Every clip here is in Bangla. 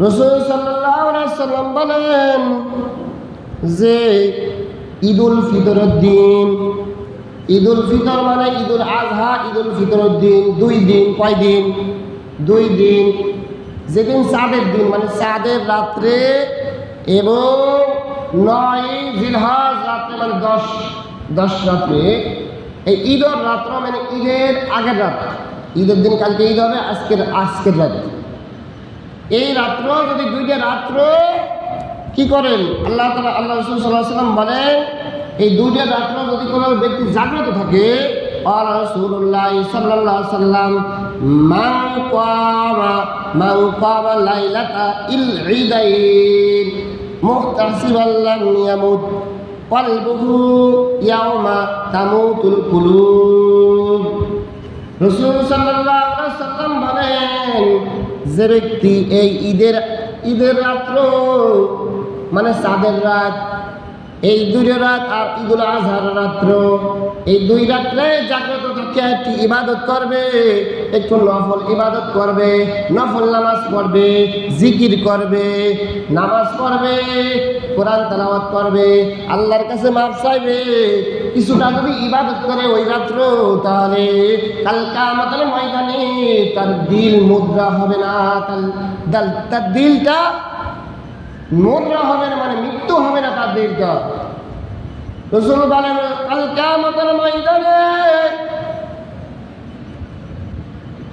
রাসূল সাল্লাল্লাহু আলাইহি ওয়াসাল্লাম বলেন যে ঈদুল ফিতরের দিন, ঈদুল ফিতর মানে ঈদুল আজহা, ঈদুল ফিতরের দিন 2 দিন। কয় দিন? 2 দিন। যেদিন চাঁদের দিন মানে চাঁদের রাত্রে এবং 9 জিলহজ রাত্রে মানে 10 রাত্রে, এই ঈদের রাত্র মানে ঈদের আগের রাত, ঈদের দিন কালকে ঈদ হবে, আজকের রাত, এই রাত্র যদি 2টা রাত্র কি করেন আল্লাহ তাআলা, আল্লাহ রাসূল সাল্লাল্লাহু আলাইহি ওয়াসাল্লাম বলেন এই 2টা রাত্র যদি কোনো ব্যক্তি জাগ্রত থাকে, আর রাসূলুল্লাহ সাল্লাল্লাহু আলাইহি ওয়াসাল্লাম মান কামা লাইলাতা ইল ঈদাইন মুহতাসিবান লাম ইয়ামুত কলবুহু ইয়াওমা তামুতুল কুলুব। রাসূল সাল্লাল্লাহু আলাইহি ওয়াসাল্লাম বলেন যে ব্যক্তি এই ঈদের রাত্র মানে চাঁদের রাত, এই 2 রাত আর ঈদুল আজহার রাত্র, এই 2 রাত্রে জাগ্রত থেকে একটি ইবাদত করবে, একটু নফল ইবাদত করবে, নফল নামাজ পড়বে, জিকির করবে, নামাজ পড়বে, কোরআন তেলাওয়াত করবে, আল্লাহর কাছে মাফ চাইবে, কিছুটা যদি ইবাদত করে ওই রাত্র, তাহলে কাল কিয়ামতের ময়দানে তার দিল মুদ্রা হবে না, তার দিলটা মুদ্রা হবে না, মানে মৃত্যু হবে না তার দিলটা। রাসূল বলেন কাল কিয়ামতের ময়দানে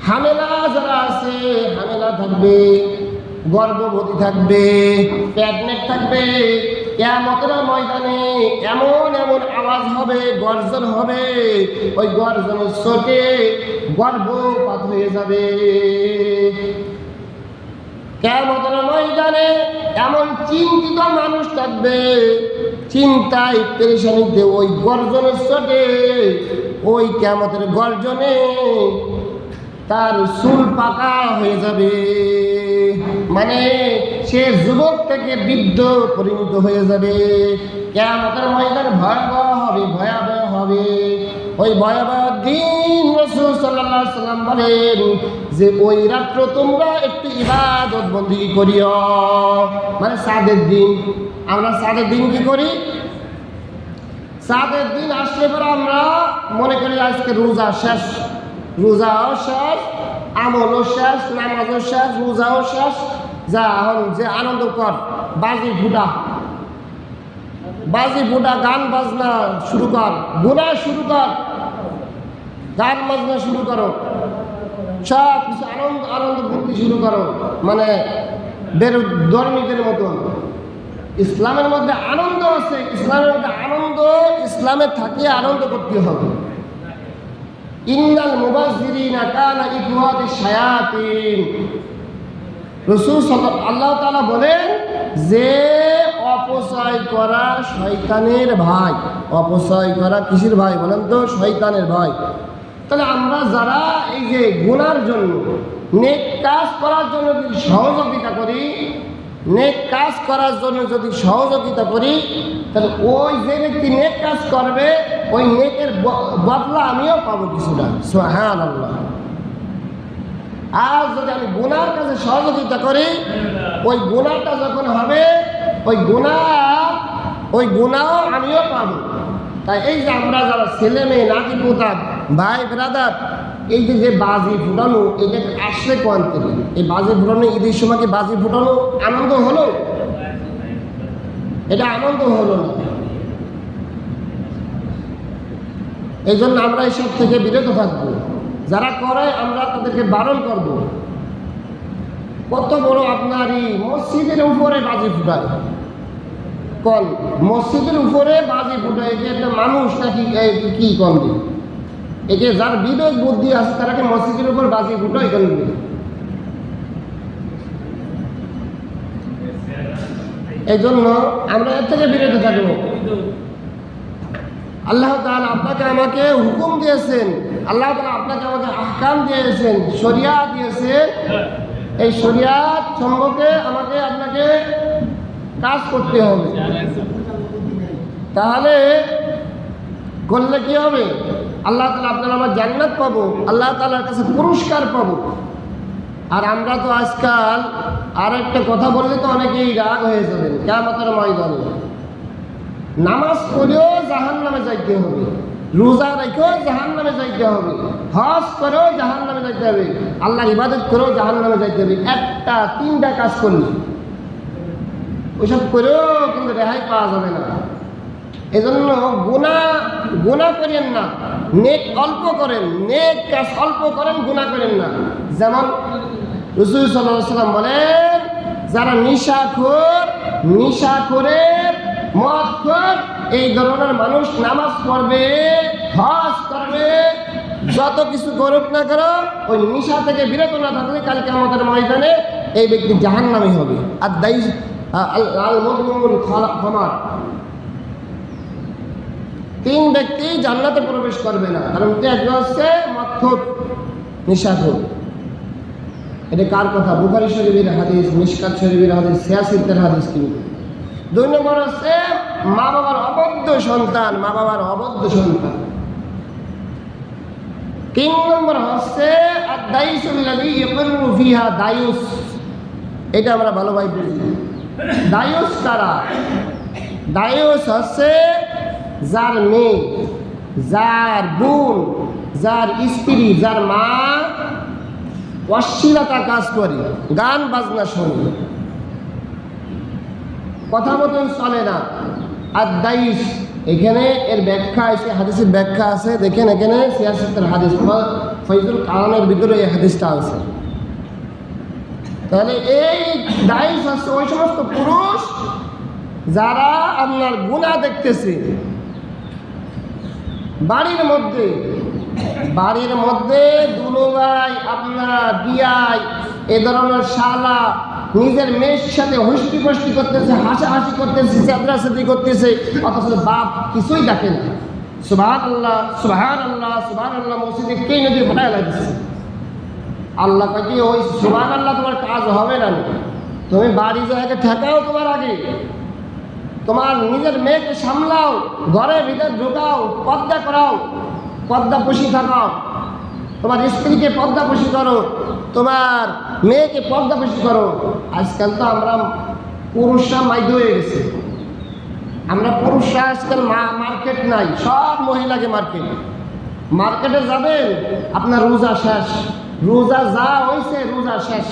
হামেলা যারা আছে, হামেলা থাকবে, গর্ভবতী থাকবে, প্রেগনেন্ট থাকবে, কিয়ামতের ময়দানে এমন এমন আওয়াজ হবে, গর্জন হবে, ওই গর্জনের চোটে গর্ভপাত হয়ে যাবে। কিয়ামতের ময়দানে এমন চিন্তিত মানুষ থাকবে, চিন্তায় পেরেশানিতে ওই গর্জনের চোটে, ওই কিয়ামতের গর্জনে তার চুল পাকা হয়ে যাবে, মানে সে যুবক থেকে বৃদ্ধ পরিণত হয়ে যাবে। কিয়ামতের ময়দান ভয়াবহ হবে, ভয়াবহ হবে। ওই ভয়াবহ দিন রাসূল সাল্লাল্লাহু আলাইহি ওয়াসাল্লাম বলেন যে ওই রাত্র তোমরা একটু ইবাদত বন্দেগী করিও, মানে চাঁদের দিন। আমরা চাঁদের দিন কি করি? চাঁদের দিন আসলে পরে আমরা মনে করি আজকে রোজা শেষ, রোজাও শেষ, আমলও শেষ, নামাজও শেষ, রোজাও শেষ, যা এখন যে আনন্দ কর, বাজি ফুটা, গান বাজনা শুরু কর, ঘোরা শুরু কর, গান বাজনা শুরু করো, সব কিছু আনন্দ করতে শুরু করো, মানে ধর্মীদের মতন। ইসলামের মধ্যে আনন্দ আছে, ইসলামের মধ্যে আনন্দ, ইসলামে থাকিয়ে আনন্দ করতে হবে। ইন্নাল মুবাযযিরিনা কানা ইখওয়াতিশ শায়াতিন। রাসূল আল্লাহ তাআলা বলেন যে অপচয় করা শয়তানের ভাই। অপচয় করা কিসের ভাই বলেন তো? শয়তানের ভাই। তাহলে আমরা যারা এই যে গুনার জন্য, নেক কাজ করার জন্য যদি সহযোগিতা করি, নেক কাজ করার জন্য যদি সহযোগিতা করি, তাহলে ওই যে ব্যক্তি নেক কাজ করবে ওই নেকের বদলা আমিও পাবো কিছুটা। সুবহানাল্লাহ। আর যদি আমি গুনার কাছে সহযোগিতা করি, ওই গুনাহটা যখন হবে ওই গুনাহ আমিও পাবো। তাই এই যে আমরা যারা ছেলে মেয়ে, নাতি পোতা, ভাই ব্রাদার, এই যে বাজি ফুটানো, এটা আসলে কোন থেকে? এই বাজি ফুটানো, ঈদের সময় কি বাজি ফুটানো আনন্দ হলো? এটা আনন্দ হলো না। এই জন্য আমরা এইসব থেকে বিরত থাকবো। যারা করে আমরা তাদেরকে বারণ করব। কত বড় আপনার এই মসজিদের উপরে বাজি ফুটায়, কন মসজিদের উপরে বাজি ফুটায়, যে একটা মানুষ নাকি কি কন দিন, একে যার বিবেক বুদ্ধি আছে তারাকে মসজিদের উপর বাজি ফুটায় কেন? এই জন্য আমরা এর থেকে বিরত থাকবো। আল্লাহ তাআলা আপনাকে আমাকে হুকুম দিয়েছেন, আল্লাহ তাআলা আপনাকে আমাকে আহকাম দিয়েছেন, শরিয়াত দিয়েছেন। এই শরিয়াত সম্পর্কে আমাকে আপনাকে কাজ করতে হবে। তাহলে করলে কি হবে? আল্লাহ তাআলা আপনার আমার জান্নাত পাবো, আল্লাহ তাআলার কাছে পুরস্কার পাবো। আর আমরা তো আজকাল আর একটা কথা বললে তো অনেকেই রাগ হয়ে যাবেন কিয়ামতের ময়দানে। নামাজ পড়েও জাহান্নামে যাইতে হবে, রোজা রেখেও জাহান্নামে যাইতে হবে, হজ করেও জাহান্নামে যাইতে হবে, আল্লাহর ইবাদত করেও জাহান্নামে যাইতে হবে। একটা তিনটা কাজ করলে ওইসব করেও কিন্তু রেহাই পাওয়া যাবে না। এজন্য গুনাহ করেন না, নেক অল্প করেন, নেক কাজ অল্প করেন, গুনাহ করেন না। যেমন রাসূল সাল্লাল্লাহু আলাইহি ওয়াসাল্লাম বলেন, যারা নিশাখোরের মদখোর এই ধরনের মানুষ নামাজ পড়বে, হজ করবে, যত কিছু করুক না করো, ওই নিশা থেকে বিরত না থাকলে কালকে আমাদের ময়দানে এই ব্যক্তি জাহান্নামী হবে। আর দায়ী আল মুদমিনুল খামার, তিন ব্যক্তি জান্নাতে প্রবেশ করবে না, কারণ একজন হচ্ছে মদখোর, নিশাখোর। এটা কার কথা? বুখারী শরীফের হাদিস, মিশকাত শরীফের হাদিস, সিয়াসিতের হাদিস। কিন্তু 2 নম্বর হচ্ছে মা বাবার অবদ্ধ সন্তান, 3 নম্বর হচ্ছে আদ-দায়ুসুল্লাযী ইয়াকুরু ফিহা দায়ুস। এটা আমরা ভালোভাবে বুঝি। দায়ুস কারা? দায়ুস হচ্ছে যার মেয়ে, যার বোন, যার স্ত্রী, যার মা অশ্লীলতা কাজ করে, গান বাজনা শোনে, কথা মতন চলে না। আর দায়ুস, এখানে এর ব্যাখ্যা আছে, হাদিসের ব্যাখ্যা আছে। দেখেন এখানে সিয়াসতের হাদিস, ফয়জুল কালামের ভিতরে এই হাদিসটা আছে। তাহলে এই দায়ুস হচ্ছে ওই সমস্ত পুরুষ যারা আপনার গুনাহ দেখতেছে বাড়ির মধ্যে দুলোভাই, আপনার বিয়াই, এ ধরনের শালা নিজের মেয়ের সাথে হুষ্টি ফষ্টি করতেছে, হাসাহাসি করতেছে, চেঁদরাচেঁদরি করতেছে, অথচ বাপ কিছুই দেখে না। সুবহানাল্লাহ, সুবহানাল্লাহ, সুবহানাল্লাহ মসজিদে কে নদী ফাটায় লাগছে। আল্লাহ কাছে ওই সুবহানাল্লাহ তোমার কাজ হবে না। তুমি বাড়ি জায়গাকে ঠেকাও, তোমার আগে তোমার নিজের মেয়েকে সামলাও, ঘরের ভিতর ঢুকাও, পর্দা করাও, পর্দাপোষী থাকাও, তোমার স্ত্রীকে পর্দাপোষী করো, তোমার মেয়েকে পর্দাপোষী করো। আজকাল তো আমরা পুরুষরা মাইদ হয়ে গেছে। আমরা পুরুষরা আজকাল মার্কেট নাই, সব মহিলাকে মার্কেটে যাবেন, আপনার রোজা শেষ, রোজা যা হয়েছে রোজা শেষ।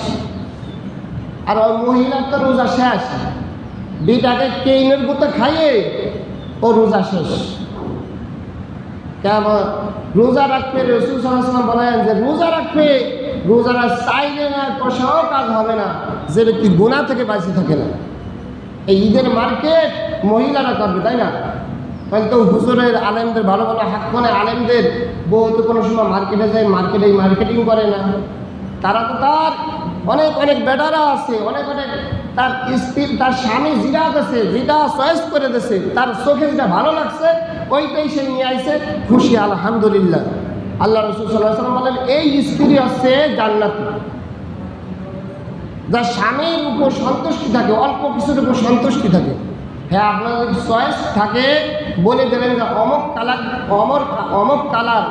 আর ওই মহিলার তো রোজা শেষ, বিটাকে কেইনের গুতে খাইয়ে ও রোজা শেষ। কেমন রোজা রাখবে? রাসূল সাল্লাল্লাহু আলাইহি ওয়াসাল্লাম বলেন যে রোজা রাখবে, রোজারা চাইলে না, পয়সাও কাজ হবে না, যে ব্যক্তি গুনাহ থেকে বাঁচিয়ে থাকে না। এই ঈদের মার্কেট মহিলারা করবে, তাই না? তাহলে তো হুজুরের আলেমদের, ভালো ভালো হাক্কানে আলেমদের বউ তো কোনো সময় মার্কেটে যায়, মার্কেটিং করে না। তারা তো তার অনেক বেটারা আছে, অনেক তার স্ত্রী, তার স্বামী যেটা আছে, যেটা চয়েস করে দিয়েছে, তার চোখে যেটা ভালো লাগছে ওইটাই সে নিয়ে আসে, খুশি, আলহামদুলিল্লাহ। আল্লাহ রাসূল সাল্লাল্লাহু আলাইহি ওয়াসাল্লাম বলেন এই স্ত্রী হচ্ছে জান্নাতি, যার স্বামীর উপর সন্তুষ্টি থাকে, অল্প কিছুর উপর সন্তুষ্টি থাকে। হ্যাঁ, আপনার যদি চয়েস থাকে বলে দেবেন যে অমুক কালার,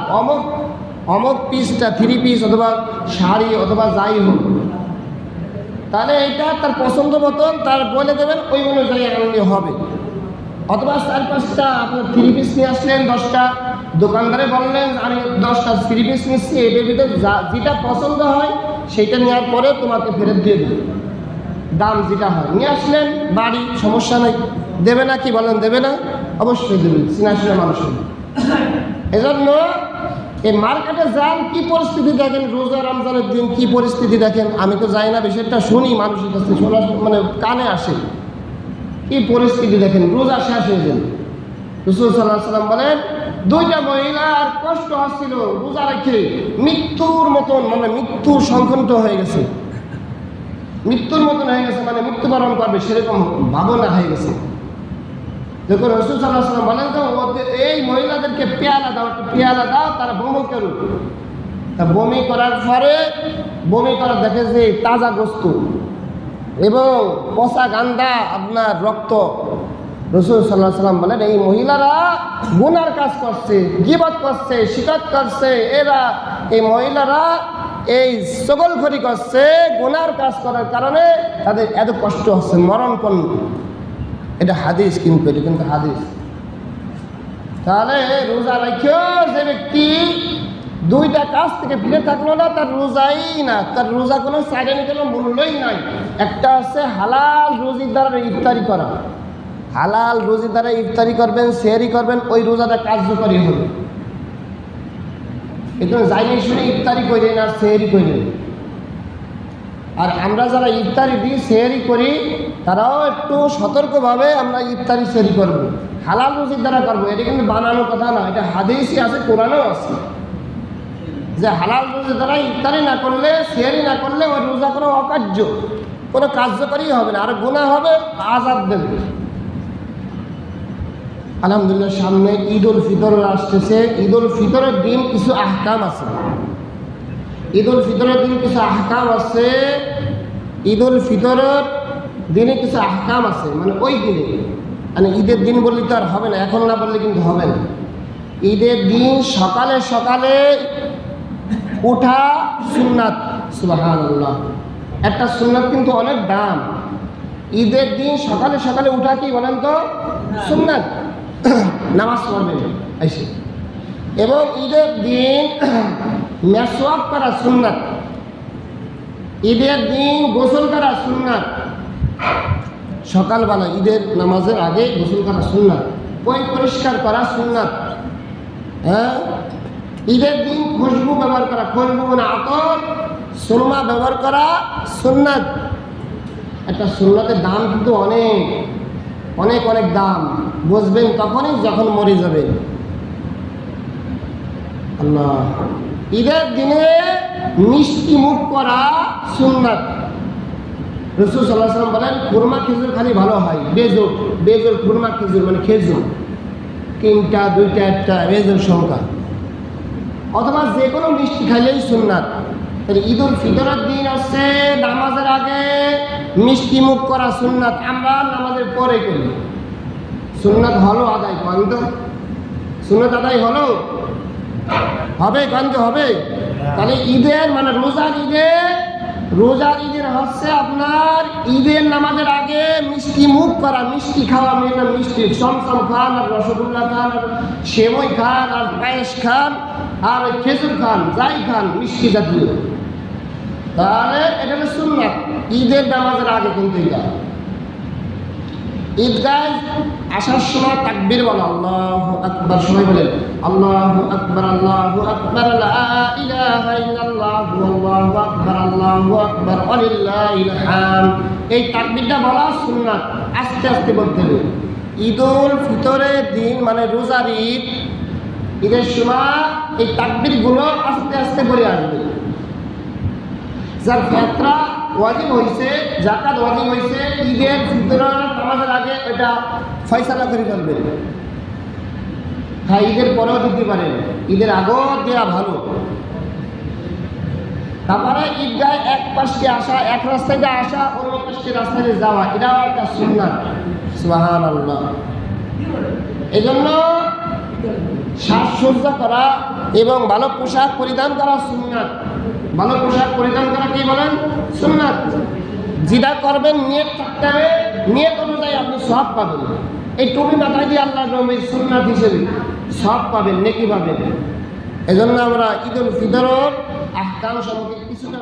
অমুক পিসটা 3 পিস অথবা শাড়ি অথবা যাই হোক, তাহলে এইটা তার পছন্দ মতন তার বলে দেবেন, ওই অনুযায়ী আনলে হবে। অথবা 4-5টা আপনার 3 পিস নিয়ে আসলেন, 10টা দোকানদারে বললেন আমি 10টা 3 পিস নিচ্ছি, এটার ভিতরে যেটা পছন্দ হয় সেইটা নেওয়ার পরে তোমাকে ফেরত দিয়ে দেবে, দাম যেটা হয়। নিয়ে আসলেন বাড়ি, সমস্যা নেই, দেবে না কি বলেন? দেবে না, অবশ্যই দেবে, চিনাশোনা মানুষের। এজন্য এই মার্কেটে যান, কি পরিস্থিতি দেখেন, রোজা রমজানের দিন কি পরিস্থিতি দেখেন। আমি তো যাই না, বিষয়টা শুনি মানুষের কাছে, শোনা মানে কানে আসে, কি পরিস্থিতি দেখেন। রোজা শেষ হয়ে যান, রাসূল সাল্লাল্লাহু আলাইহি ওয়াসাল্লাম বলেন 2টা মহিলার কষ্ট হচ্ছিল রোজা রেখে, মৃত্যুর মতন, মানে মৃত্যু সংকট হয়ে গেছে, মৃত্যুর মতন হয়ে গেছে, মানে মৃত্যুবরণ করবে সেরকম ভাবনা হয়ে গেছে। দেখুন রাসূল সাল্লাল্লাহু আলাইহি ওয়াসাল্লাম বলেন যে এই মহিলাদেরকে পেয়ালা দাও, তারা বমি করুক। তা বমি করার পরে দেখে যে তাজা গোস্ত এবং পচা গান্দা আপনার রক্ত। রাসূল সাল্লাল্লাহু আলাইহি ওয়াসাল্লাম বলেন এই মহিলারা গুনার কাজ করছে, গীবত করছে, শিকায়ত করছে, এই মহিলারা এই সকলখড়ি করছে, গুনার কাজ করার কারণে তাদের এত কষ্ট হচ্ছে, মরণপন্ন। এটা হাদিস, কিন্তু এটা কিন্তু হাদিস। তাহলে রোজা রাখিও যে ব্যক্তি দুইটা কাজ থেকে ফিরে থাকলো না, তার রোজাই না, তার রোজা কোনো সাইডে কোনো মূল্যই নাই। একটা হচ্ছে হালাল রুজির দ্বারা ইফতারি করা, হালাল রুজির দ্বারা ইফতারি করবেন, সেহরি করবেন, ওই রোজাটা কার্যকরী হবে। এই জন্য যাইনি শুনে ইফতারি করি না, সেহরি করি। আর আমরা যারা ইফতারি দিই, সেহরি করি, তারাও একটু সতর্কভাবে আমরা ইফতারি সেহরি করবো, হালাল রুজির দ্বারা করবো। এটা কিন্তু বানানো কথা না, এটা হাদিসই আছে, কোরআনেও আছে যে হালাল রুজির দ্বারা ইফতারি না করলে, সেহরি না করলে ওই রোজা কোনো অকার্য, কোনো কার্যকরী হবে না, আর গুনাহ হবে, আযাব দেবে। আলহামদুলিল্লাহ, সামনে ঈদ উল ফিতর আসতেছে। ঈদ উল ফিতরের দিন কিছু আহকাম আছে, ঈদ উল ফিতরের দিন কিছু আহকাম আছে, ঈদ উল ফিতরের দিনে কিছু আহকাম আছে। মানে ওই দিনে, মানে ঈদের দিন বললে তো আর হবে না, এখন না বললে কিন্তু হবে না। ঈদের দিন সকালে সকালে উঠা সুন্নাত, সুবহানাল্লাহ। একটা সুন্নাত কিন্তু অনেক দাম। ঈদের দিন সকালে সকালে উঠা কি বলেন তো? সুন্নাত, নামাজ পড়বেন এসে। এবং ঈদের দিন মেসওয়াক করা সুন্নাত, ঈদের দিন গোসল করা সুন্নাত। সকালবেলা ঈদের নামাজের আগে গোসল করা সুন্নাত, পরিষ্কার করা সুন্নাত। হ্যাঁ, ঈদের দিন খুশবু ব্যবহার করা, খুশবু মানে আতর, সুরমা ব্যবহার করা সুন্নাত। একটা সুন্নাতের দাম কিন্তু অনেক অনেক অনেক দাম, বুঝবেন তখনই যখন মরে যাবেন। আল্লাহ, ঈদের দিনে মিষ্টি মুখ করা সুন্নাত। রাসূল সাল্লাল্লাহু আলাইহি ওয়াসাল্লাম বলেন, খুরমা খেজুর খালি ভালো হয়, বেজোর বেজোর খুরমা খেজুর মানে খেজুর, 3টা 2টা 1টা বেজোর সংখ্যা, অথবা যে কোনো মিষ্টি খাইলেই সুন্নাত। তাহলে ঈদ উল ফিতরের দিন আসছে, নামাজের আগে মিষ্টি মুখ করা সুন্নাত, আমরা নামাজের পরে করি। সুন্নাত হলো আদায়, কান্ত সুন্নাত আদায় হলো হবে, কান্ত হবে। তাহলে ঈদের মানে রোজার ঈদের হচ্ছে আপনার ঈদের নামাজের আগে মিষ্টি মুখ করা, মিষ্টি খাওয়া, মেয়েরা মিষ্টি চমচম খান, আর রসগোল্লা খান, আর সেমই খান, আর পায়েস খান, আর খেজুর খান, যাই খান মিষ্টি জাতীয়। তাহলে এটা হলো সুন্নাত, ঈদের নামাজের আগে কিন্তু। এটা ঈদগাহ আসার সময় তাকবীর বলা, আল্লাহু আকবার, সবাই বলেন আল্লাহু আকবার, আল্লাহু আকবার, লা ইলাহা ইল্লাল্লাহু, আল্লাহু আকবার, আল্লাহু আকবার, ওয়ালিল্লাহিল হামদ। এই তাকবীরটা বলা সুন্নাত, আস্তে আস্তে বলতে হবে। ঈদ উল ফিতরের দিন মানে রোজার ঈদ, ঈদের সময় এই তাকবীরগুলো আস্তে আস্তে বলে আসবে। যার ফিতরা ওয়াজিব হয়েছে, যাকাত ওয়াজিব হয়েছে, ঈদের ফিতরের নামাজের আগে এটা ফয়সালা করে ফেলবেন। হ্যাঁ, ঈদের পরেও দিতে পারেন, ঈদের আগেও দেওয়া ভালো। তারপরে ঈদগায় এক পাশে আসা, এক রাস্তায় আসা, অন্য পাশে রাস্তায় যাওয়া, এটাও একটা সুন্নাত, সুবহানাল্লাহ। এই জন্য সাজসজ্জা করা এবং ভালো পোশাক পরিধান করা সুন্নাত। ভালো পোশাক পরিধান করা কি বলেন? সুন্নাত। যেটা করবেন নিয়ত থাকতে হবে, নিয়ত অনুযায়ী আপনি সওয়াব পাবেন। এই টুপি মাথায় দিয়ে আল্লাহর নবীর সুন্নাত হিসেবে সওয়াব পাবেন, নেকি পাবেন। এজন্য আমরা ঈদ উল ফিতরের আহকাম সম্পর্কে কিছুটা